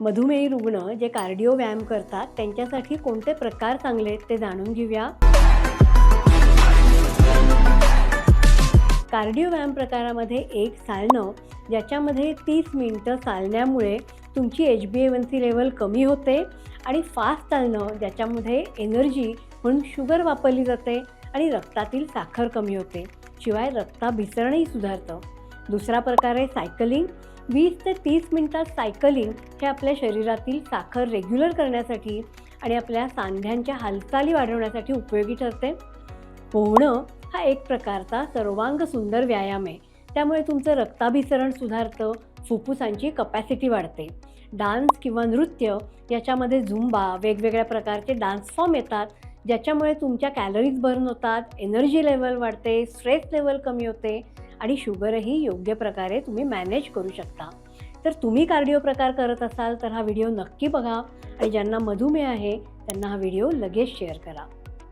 मधुमेही रुग्ण जे कार्डिओ व्यायाम करतात त्यांच्यासाठी कोणते प्रकार चांगले आहेत ते जाणून घेऊया। कार्डिओ व्यायाम प्रकारामध्ये एक चालणं, ज्याच्यामध्ये 30 मिनिटं चालण्यामुळे तुमची HbA1c लेवल कमी होते आणि फास्ट चालणं ज्याच्यामध्ये एनर्जी म्हणून शुगर वापरली जाते आणि रक्तातील साखर कमी होते, शिवाय रक्ताभिसरणही सुधारतं। दुसरा प्रकार आहे सायकलिंग। 20 ते 30 मिनिटात सायकलिंग हे आपल्या शरीरातील साखर रेग्युलर करण्यासाठी आणि आपल्या सांध्यांच्या हालचाली वाढवण्यासाठी उपयोगी ठरते। पोहणं हा एक प्रकारचा सर्वांग सुंदर व्यायाम आहे, त्यामुळे तुमचं रक्ताभिसरण सुधारतं, फुफ्फुसांची कपॅसिटी वाढते। डान्स किंवा नृत्य याच्यामध्ये झुंबा, वेगवेगळ्या प्रकारचे डान्स फॉर्म येतात, ज्याच्यामुळे तुमच्या कॅलरीज बर्न होतात, एनर्जी लेवल वाढते, स्ट्रेस लेवल कमी होते आणि शुगरही योग्य प्रकारे तुम्ही मॅनेज करू शकता। तर तुम्ही कार्डिओ प्रकार करत असाल तर हा व्हिडिओ नक्की बघा आणि ज्यांना मधुमेह आहे त्यांना हा व्हिडिओ लगेच शेअर करा।